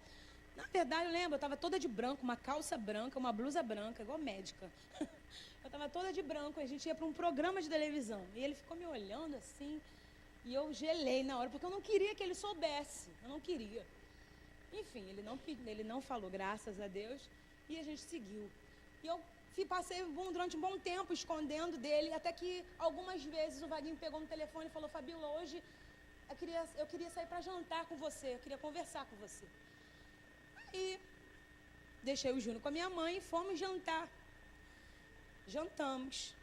Na verdade, eu lembro, eu estava toda de branco, uma calça branca, uma blusa branca, igual médica. Eu estava toda de branco, a gente ia para um programa de televisão, e ele ficou me olhando assim, e eu gelei na hora, porque eu não queria que ele soubesse, eu não queria. Enfim, ele não falou, graças a Deus, e a gente seguiu. E eu passei durante um bom tempo escondendo dele, até que algumas vezes o Vaguinho pegou no telefone e falou, Fabíola, hoje eu queria sair para jantar com você, eu queria conversar com você. E deixei o Júnior com a minha mãe e fomos jantar. Jantamos,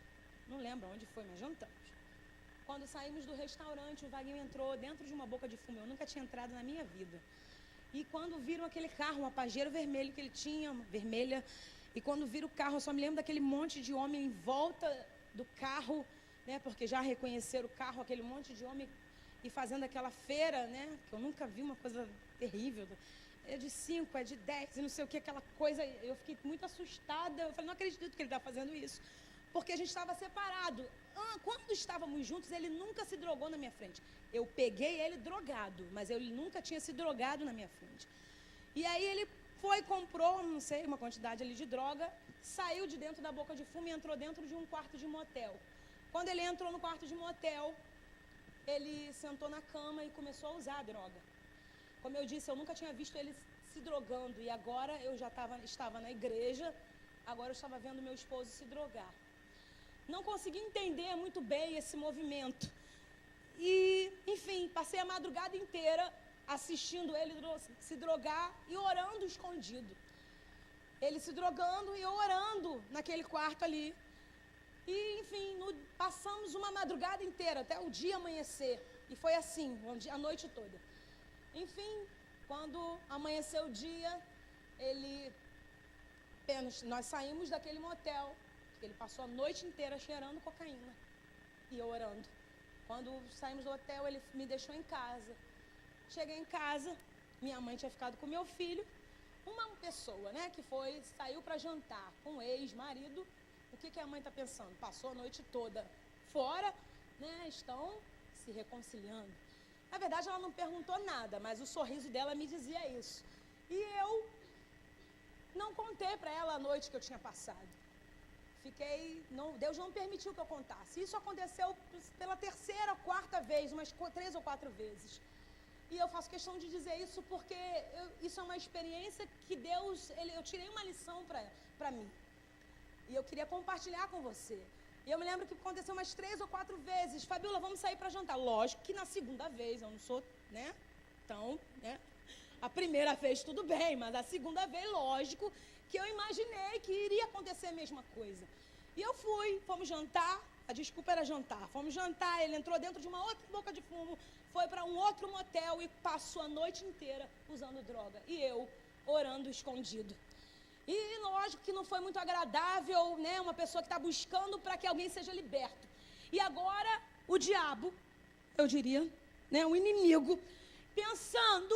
não lembro onde foi, mas jantamos. Quando saímos do restaurante, o Vaguinho entrou dentro de uma boca de fumo, eu nunca tinha entrado na minha vida. E quando viram aquele carro, uma Pajero vermelho que ele tinha, vermelha, e quando viram o carro, eu só me lembro daquele monte de homem em volta do carro, né, porque já reconheceram o carro, aquele monte de homem, e fazendo aquela feira, né, que eu nunca vi uma coisa terrível, é de 5, é de 10, e não sei o que, aquela coisa, eu fiquei muito assustada, eu falei, não acredito que ele está fazendo isso, porque a gente estava separado. Quando estávamos juntos, ele nunca se drogou na minha frente. Eu peguei ele drogado, mas ele nunca tinha se drogado na minha frente. E aí ele comprou, não sei, uma quantidade ali de droga, saiu de dentro da boca de fumo e entrou dentro de um quarto de motel. Quando ele entrou no quarto de motel, ele sentou na cama e começou a usar a droga. Como eu disse, eu nunca tinha visto ele se drogando, e agora eu já estava na igreja, agora eu estava vendo meu esposo se drogar. Não consegui entender muito bem esse movimento. E, enfim, passei a madrugada inteira assistindo ele se drogar e orando escondido. Ele se drogando e eu orando naquele quarto ali. E, enfim, passamos uma madrugada inteira, até o dia amanhecer. E foi assim, a noite toda. Enfim, quando amanheceu o dia, nós saímos daquele motel. Ele passou a noite inteira cheirando cocaína e eu orando. Quando saímos do hotel, ele me deixou em casa. Cheguei em casa, minha mãe tinha ficado com meu filho. Uma pessoa, né, que saiu para jantar com o ex-marido. O que a mãe está pensando? Passou a noite toda fora, né, estão se reconciliando. Na verdade, ela não perguntou nada, mas o sorriso dela me dizia isso. E eu não contei para ela a noite que eu tinha passado. Deus não permitiu que eu contasse. Isso aconteceu pela terceira, quarta vez, umas 3 ou 4 vezes. E eu faço questão de dizer isso porque isso é uma experiência que Deus, eu tirei uma lição para mim. E eu queria compartilhar com você. E eu me lembro que aconteceu umas 3 ou 4 vezes. Fabiola, vamos sair para jantar. Lógico que na segunda vez, eu não sou, né? Então, né? A primeira vez tudo bem, mas a segunda vez, lógico, que eu imaginei que iria acontecer a mesma coisa. E eu fui, fomos jantar, a desculpa era jantar. Fomos jantar, ele entrou dentro de uma outra boca de fumo, foi para um outro motel e passou a noite inteira usando droga. E eu orando escondido. E lógico que não foi muito agradável, né? Uma pessoa que está buscando para que alguém seja liberto. E agora o diabo, eu diria, né? O inimigo, pensando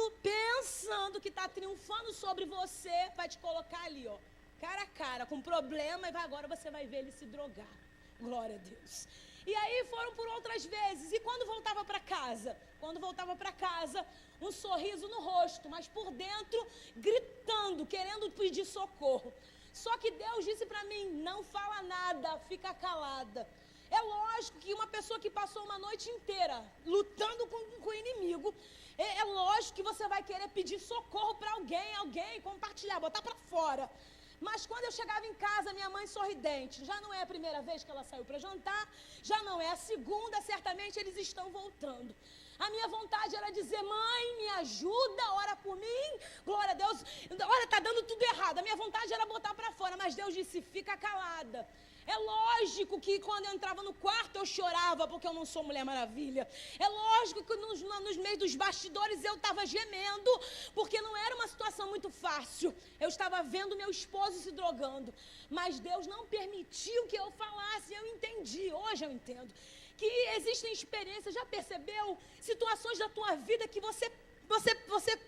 que está triunfando sobre você, vai te colocar ali, ó, cara a cara, com problema, e agora você vai ver ele se drogar. Glória a Deus. E aí foram por outras vezes. E quando voltava para casa? Quando voltava para casa, um sorriso no rosto, mas por dentro, gritando, querendo pedir socorro. Só que Deus disse para mim, não fala nada, fica calada. É lógico que uma pessoa que passou uma noite inteira lutando com o inimigo, é lógico que você vai querer pedir socorro para alguém, compartilhar, botar para fora. Mas quando eu chegava em casa, minha mãe sorridente, já não é a primeira vez que ela saiu para jantar, já não é a segunda, certamente eles estão voltando. A minha vontade era dizer, mãe, me ajuda, ora por mim, glória a Deus, olha, está dando tudo errado. A minha vontade era botar para fora, mas Deus disse, fica calada. É lógico que quando eu entrava no quarto eu chorava, porque eu não sou Mulher Maravilha. É lógico que nos meios dos bastidores eu estava gemendo, porque não era uma situação muito fácil. Eu estava vendo meu esposo se drogando, mas Deus não permitiu que eu falasse, eu entendi, hoje eu entendo, que existem experiências, já percebeu? Situações da tua vida que você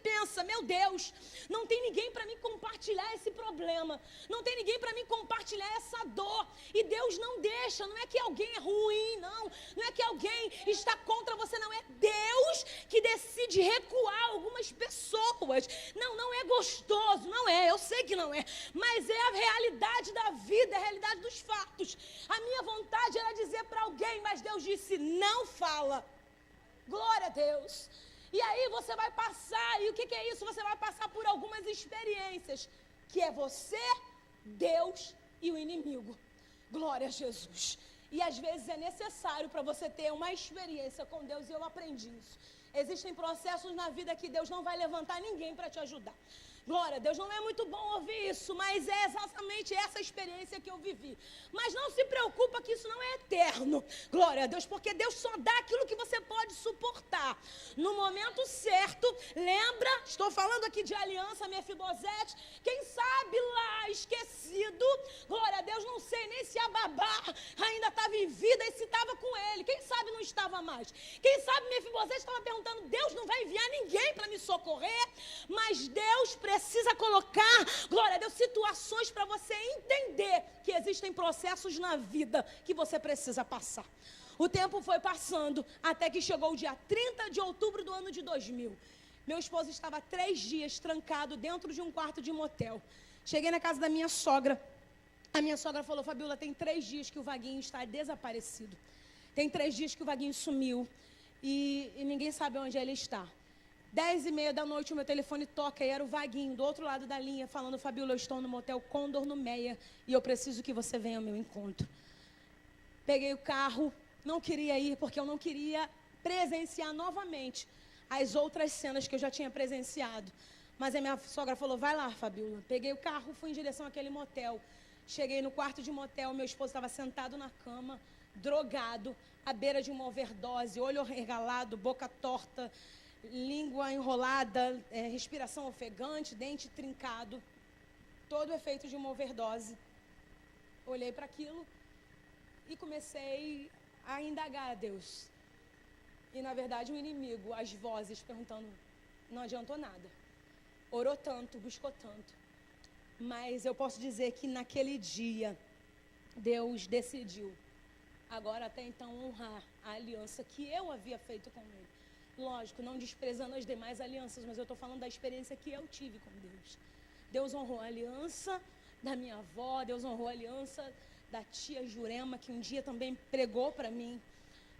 pensa, meu Deus, não tem ninguém para me compartilhar esse problema, não tem ninguém para me compartilhar essa dor, e Deus não deixa, não é que alguém é ruim, não é que alguém está contra você, não, é Deus que decide recuar algumas pessoas, não é gostoso, não é, eu sei que não é, mas é a realidade da vida, é a realidade dos fatos. A minha vontade era dizer para alguém, mas Deus disse, não fala, glória a Deus. E aí você vai passar, e o que é isso? Você vai passar por algumas experiências, que é você, Deus e o inimigo. Glória a Jesus. E às vezes é necessário para você ter uma experiência com Deus, e eu aprendi isso. Existem processos na vida que Deus não vai levantar ninguém para te ajudar. Glória a Deus, não é muito bom ouvir isso, mas é exatamente essa experiência que eu vivi. Mas não se preocupa que isso não é eterno, glória a Deus, porque Deus só dá aquilo que você pode suportar. No momento certo, lembra, estou falando aqui de aliança, Mefibosete, quem sabe lá, esquecido, glória a Deus, não sei nem se a babá ainda estava em vida e se estava com ele, quem sabe não estava mais. Quem sabe Mefibosete estava perguntando, Deus não vai enviar ninguém para me socorrer, mas Deus precisa colocar, glória a Deus, situações para você entender que existem processos na vida que você precisa passar. O tempo foi passando até que chegou o dia 30 de outubro do ano de 2000. Meu esposo estava 3 dias trancado dentro de um quarto de motel. Cheguei na casa da minha sogra. A minha sogra falou, Fabiola, tem 3 dias que o Vaguinho está desaparecido. Tem 3 dias que o Vaguinho sumiu e ninguém sabe onde ele está. 10h30 da noite o meu telefone toca e era o Vaguinho do outro lado da linha falando, Fabiola, eu estou no motel Condor no Meia e eu preciso que você venha ao meu encontro. Peguei o carro, não queria ir porque eu não queria presenciar novamente as outras cenas que eu já tinha presenciado. Mas a minha sogra falou, vai lá, Fabiola. Peguei o carro, fui em direção àquele motel. Cheguei no quarto de motel, meu esposo estava sentado na cama, drogado, à beira de uma overdose, olho regalado, boca torta, língua enrolada, respiração ofegante, dente trincado, todo o efeito de uma overdose. Olhei para aquilo e comecei a indagar a Deus. E na verdade o inimigo, as vozes perguntando, não adiantou nada. Orou tanto, buscou tanto. Mas eu posso dizer que naquele dia, Deus decidiu, agora até então, honrar a aliança que eu havia feito com Ele. Lógico, não desprezando as demais alianças, mas eu estou falando da experiência que eu tive com Deus. Deus honrou a aliança da minha avó, Deus honrou a aliança da tia Jurema, que um dia também pregou para mim.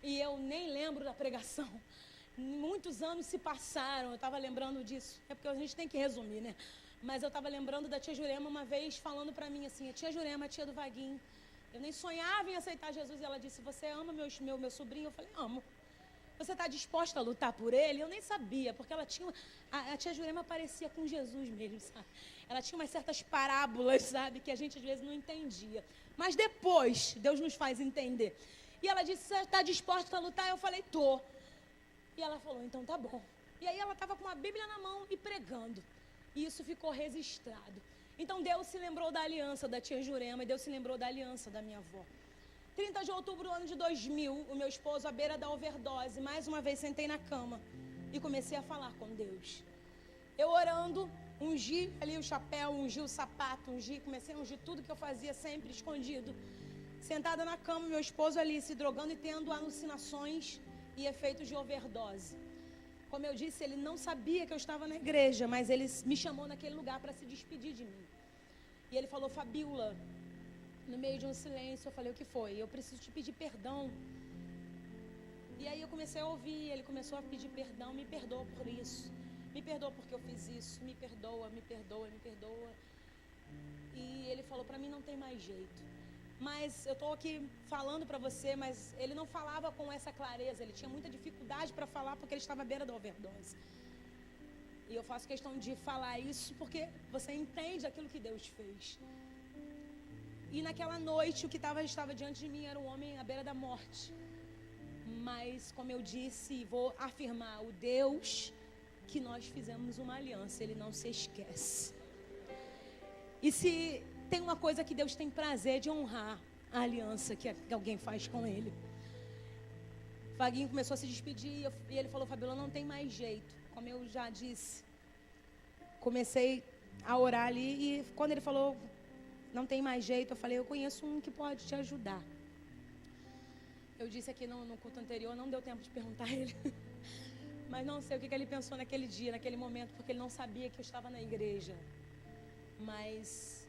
E eu nem lembro da pregação. Muitos anos se passaram, eu estava lembrando disso. É porque a gente tem que resumir, né? Mas eu estava lembrando da tia Jurema uma vez falando para mim assim, a tia Jurema, a tia do Vaguinho, Eu nem sonhava em aceitar Jesus. E ela disse, você ama meu sobrinho? Eu falei, amo. Você está disposta a lutar por ele? Eu nem sabia, porque ela tinha... A tia Jurema parecia com Jesus mesmo, sabe? Ela tinha umas certas parábolas, sabe? Que a gente às vezes não entendia. Mas depois, Deus nos faz entender. E ela disse, você está disposta a lutar? Eu falei, tô. E ela falou, então tá bom. E aí ela estava com uma Bíblia na mão e pregando. E isso ficou registrado. Então Deus se lembrou da aliança da tia Jurema e Deus se lembrou da aliança da minha avó. 30 de outubro do ano de 2000, o meu esposo, à beira da overdose, mais uma vez sentei na cama e comecei a falar com Deus. Eu orando, ungi ali o chapéu, ungi o sapato, comecei a ungir tudo que eu fazia sempre escondido. Sentada na cama, meu esposo ali se drogando e tendo alucinações e efeitos de overdose. Como eu disse, ele não sabia que eu estava na igreja, mas ele me chamou naquele lugar para se despedir de mim. E ele falou, Fabíola, no meio de um silêncio, eu falei, o que foi? Eu preciso te pedir perdão. E aí eu comecei a ouvir, ele começou a pedir perdão, me perdoa por isso. Me perdoa porque eu fiz isso, me perdoa, me perdoa, me perdoa. E ele falou, para mim não tem mais jeito. Mas eu estou aqui falando para você, mas ele não falava com essa clareza, ele tinha muita dificuldade para falar porque ele estava à beira da overdose. E eu faço questão de falar isso porque você entende aquilo que Deus fez. E naquela noite, o que estava diante de mim era um homem à beira da morte. Mas, como eu disse, vou afirmar, o Deus que nós fizemos uma aliança, Ele não se esquece. E se tem uma coisa que Deus tem prazer de honrar, a aliança que alguém faz com Ele. Vaguinho começou a se despedir e ele falou, Fabíola, não tem mais jeito. Como eu já disse, comecei a orar ali e quando ele falou, não tem mais jeito, eu falei, eu conheço um que pode te ajudar. Eu disse aqui no culto anterior, não deu tempo de perguntar a ele. Mas não sei o que ele pensou naquele dia, naquele momento, porque ele não sabia que eu estava na igreja. Mas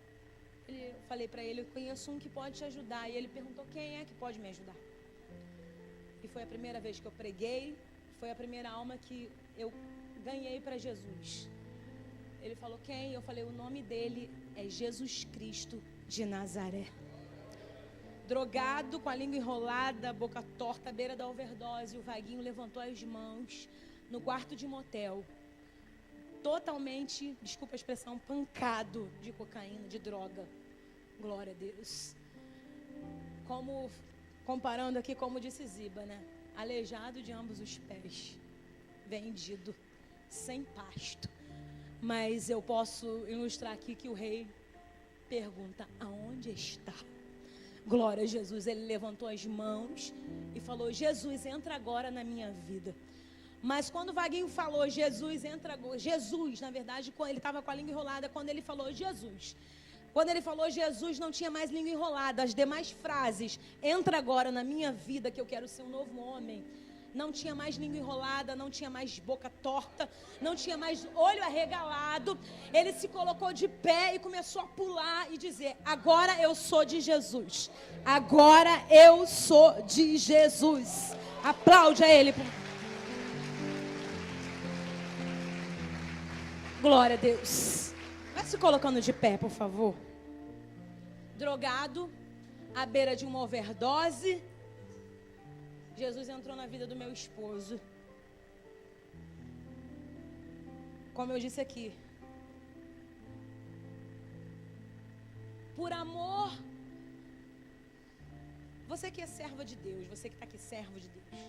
eu falei para ele, eu conheço um que pode te ajudar. E ele perguntou, quem é que pode me ajudar? E foi a primeira vez que eu preguei, foi a primeira alma que eu ganhei para Jesus. Ele falou, quem? Eu falei, o nome dele é Jesus Cristo de Nazaré. Drogado, com a língua enrolada, boca torta, à beira da overdose, o Vaguinho levantou as mãos no quarto de motel. Totalmente, desculpa a expressão, pancado de cocaína, de droga. Glória a Deus. Como, comparando aqui, como disse Ziba, né? Aleijado de ambos os pés, vendido, sem pasto. Mas eu posso ilustrar aqui que o rei pergunta, aonde está? Glória a Jesus, ele levantou as mãos e falou, Jesus, entra agora na minha vida. Mas quando o Vaguinho falou, Jesus, entra agora, Jesus, na verdade, ele estava com a língua enrolada, quando ele falou, Jesus. Quando ele falou, Jesus, não tinha mais língua enrolada, as demais frases, entra agora na minha vida que eu quero ser um novo homem. Não tinha mais língua enrolada, não tinha mais boca torta, não tinha mais olho arregalado. Ele se colocou de pé e começou a pular e dizer, agora eu sou de Jesus. Agora eu sou de Jesus. Aplaude a ele. Glória a Deus. Vai se colocando de pé, por favor. Drogado, à beira de uma overdose. Jesus entrou na vida do meu esposo. Como eu disse aqui, por amor, você que é serva de Deus, você que está aqui servo de Deus,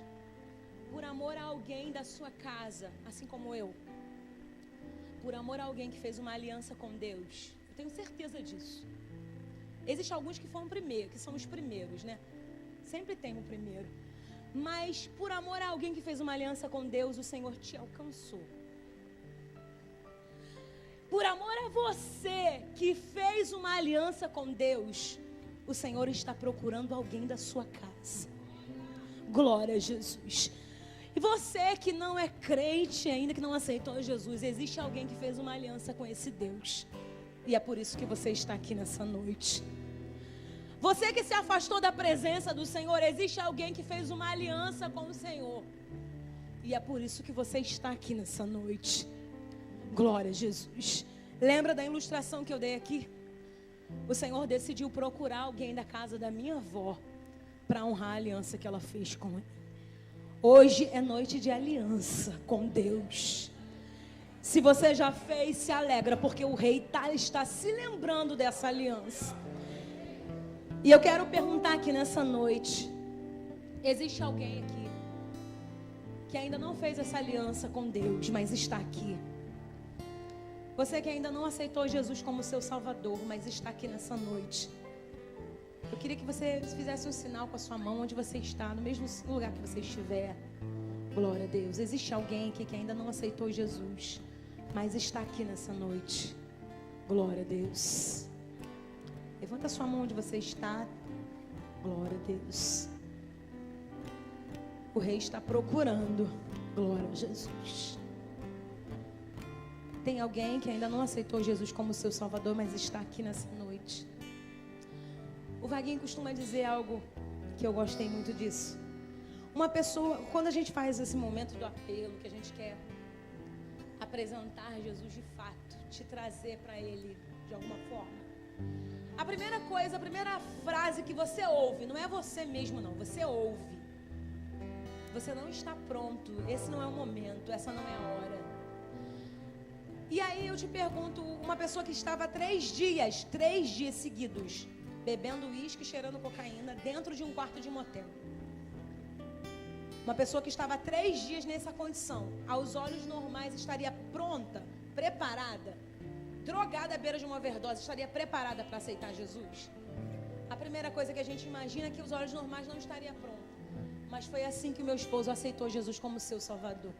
por amor a alguém da sua casa, assim como eu, por amor a alguém que fez uma aliança com Deus, eu tenho certeza disso. Existem alguns que foram primeiro, que são os primeiros, né? Sempre tem um primeiro. Mas por amor a alguém que fez uma aliança com Deus, o Senhor te alcançou. Por amor a você que fez uma aliança com Deus, o Senhor está procurando alguém da sua casa. Glória a Jesus. E você que não é crente ainda, que não aceitou Jesus, existe alguém que fez uma aliança com esse Deus. E é por isso que você está aqui nessa noite. Você que se afastou da presença do Senhor, existe alguém que fez uma aliança com o Senhor. E é por isso que você está aqui nessa noite. Glória a Jesus. Lembra da ilustração que eu dei aqui? o Senhor decidiu procurar alguém da casa da minha avó para honrar a aliança que ela fez com ele. Hoje é noite de aliança com Deus. Se você já fez, se alegra, porque o rei está se lembrando dessa aliança. E eu quero perguntar aqui nessa noite: existe alguém aqui que ainda não fez essa aliança com Deus, mas está aqui? Você que ainda não aceitou Jesus como seu Salvador, mas está aqui nessa noite. Eu queria que você fizesse um sinal com a sua mão onde você está, no mesmo lugar que você estiver. Glória a Deus. Existe alguém aqui que ainda não aceitou Jesus, mas está aqui nessa noite. Glória a Deus. Levanta a sua mão onde você está. Glória a Deus. O rei está procurando. Glória a Jesus. Tem alguém que ainda não aceitou Jesus como seu Salvador, mas está aqui nessa noite. O Vaguinho costuma dizer algo que eu gostei muito disso. Uma pessoa, quando a gente faz esse momento do apelo, que a gente quer apresentar Jesus de fato, te trazer para Ele de alguma forma, a primeira coisa, a primeira frase que você ouve, não é você mesmo não, você ouve: você não está pronto, esse não é o momento, essa não é a hora. E aí eu te pergunto, uma pessoa que estava 3 dias seguidos, bebendo uísque, cheirando cocaína, dentro de um quarto de motel. Uma pessoa que estava 3 dias nessa condição, aos olhos normais, estaria pronta, preparada, drogada à beira de uma overdose, estaria preparada para aceitar Jesus? A primeira coisa que a gente imagina é que os olhos normais não estariam prontos. Mas foi assim que o meu esposo aceitou Jesus como seu Salvador.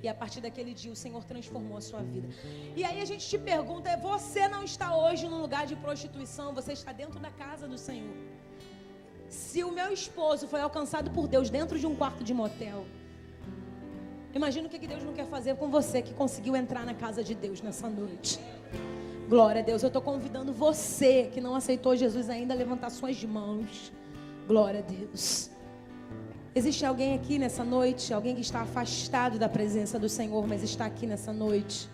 E a partir daquele dia o Senhor transformou a sua vida. E aí a gente te pergunta: você não está hoje num lugar de prostituição, você está dentro da casa do Senhor. Se o meu esposo foi alcançado por Deus dentro de um quarto de motel, imagina o que Deus não quer fazer com você que conseguiu entrar na casa de Deus nessa noite. Glória a Deus. Eu estou convidando você que não aceitou Jesus ainda a levantar suas mãos. Glória a Deus. Existe alguém aqui nessa noite, alguém que está afastado da presença do Senhor, mas está aqui nessa noite?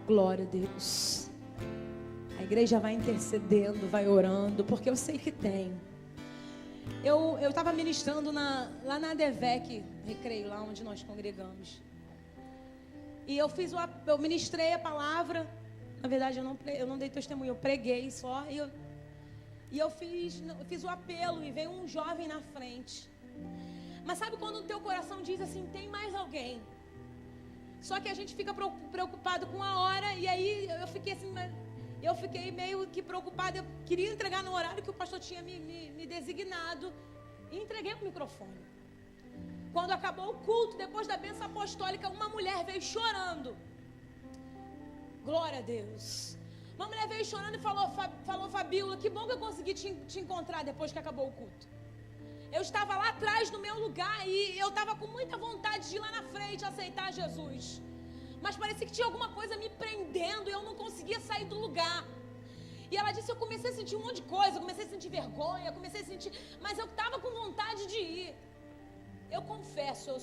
Glória a Deus. A igreja vai intercedendo, vai orando, porque eu sei que tem. Eu estava ministrando lá na ADVEC, Recreio, lá onde nós congregamos. E eu ministrei a palavra. Na verdade, eu não dei testemunho, eu preguei só. E eu fiz o apelo e veio um jovem na frente. Mas sabe quando o teu coração diz assim: tem mais alguém? Só que a gente fica preocupado com a hora. E aí eu fiquei meio que preocupada. Eu queria entregar no horário que o pastor tinha me designado. E entreguei o microfone. Quando acabou o culto, depois da bênção apostólica, uma mulher veio chorando. Glória a Deus. Uma mulher veio chorando e falou: Fabíola, que bom que eu consegui te encontrar depois que acabou o culto. Eu estava lá atrás no meu lugar e eu estava com muita vontade de ir lá na frente aceitar Jesus. Mas parecia que tinha alguma coisa me prendendo e eu não conseguia sair do lugar. E ela disse: eu comecei a sentir um monte de coisa, comecei a sentir vergonha, mas eu estava com vontade de ir. Eu confesso, eu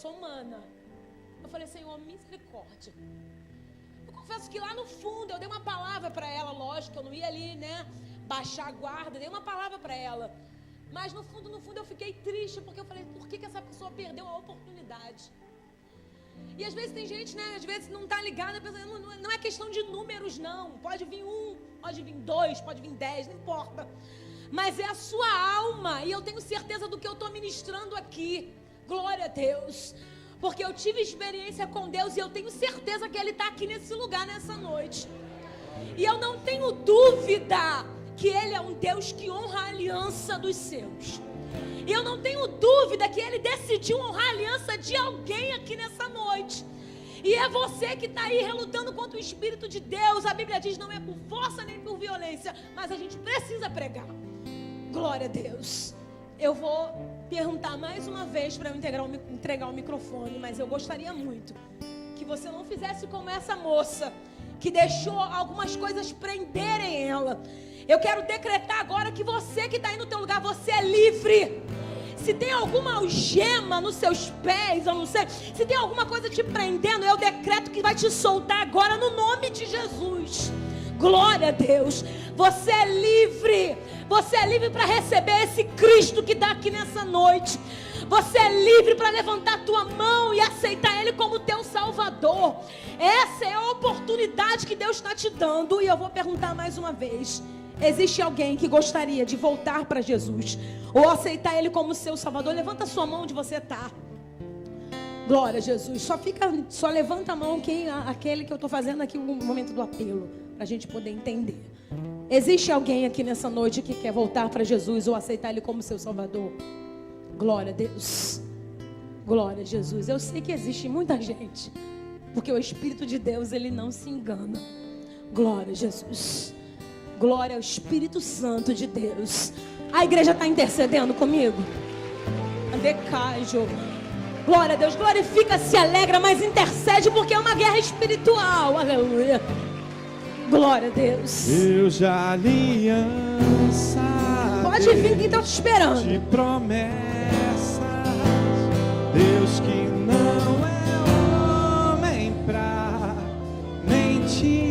sou humana. Eu falei: Senhor, misericórdia. Eu confesso que lá no fundo eu dei uma palavra para ela, lógico, eu não ia ali, baixar a guarda, dei uma palavra para ela. Mas no fundo eu fiquei triste, porque eu falei: por que essa pessoa perdeu a oportunidade? E às vezes tem gente, às vezes não está ligada, não é questão de números não, pode vir 1, pode vir 2, pode vir 10, não importa. Mas é a sua alma, e eu tenho certeza do que eu estou ministrando aqui. Glória a Deus. Porque eu tive experiência com Deus e eu tenho certeza que Ele está aqui nesse lugar, nessa noite. E eu não tenho dúvida que Ele é um Deus que honra a aliança dos seus. E eu não tenho dúvida que Ele decidiu honrar a aliança de alguém aqui nessa noite. E é você que está aí relutando contra o Espírito de Deus. A Bíblia diz: não é por força nem por violência, mas a gente precisa pregar. Glória a Deus. Eu vou perguntar mais uma vez para eu entregar o microfone, mas eu gostaria muito que você não fizesse como essa moça, que deixou algumas coisas prenderem ela. Eu quero decretar agora que você que está aí no teu lugar, você é livre. Se tem alguma algema nos seus pés, eu não sei, se tem alguma coisa te prendendo, eu decreto que vai te soltar agora no nome de Jesus. Glória a Deus. Você é livre. Você é livre para receber esse Cristo que está aqui nessa noite. Você é livre para levantar a tua mão e aceitar Ele como teu Salvador. Essa é a oportunidade que Deus está te dando. E eu vou perguntar mais uma vez: existe alguém que gostaria de voltar para Jesus ou aceitar Ele como seu Salvador? Levanta a sua mão onde você está. Glória a Jesus. Só levanta a mão aquele que eu estou fazendo aqui no momento do apelo, para a gente poder entender. Existe alguém aqui nessa noite que quer voltar para Jesus ou aceitar Ele como seu Salvador? Glória a Deus. Glória a Jesus. Eu sei que existe muita gente, porque o Espírito de Deus, Ele não se engana. Glória a Jesus. Glória ao Espírito Santo de Deus. A igreja está intercedendo comigo? Decaijo. Glória a Deus. Glorifica, se alegra, mas intercede, porque é uma guerra espiritual. Aleluia. Glória a Deus. Deus de aliança. Pode vir, quem está te esperando. De promessas. Deus que não é homem pra mentir.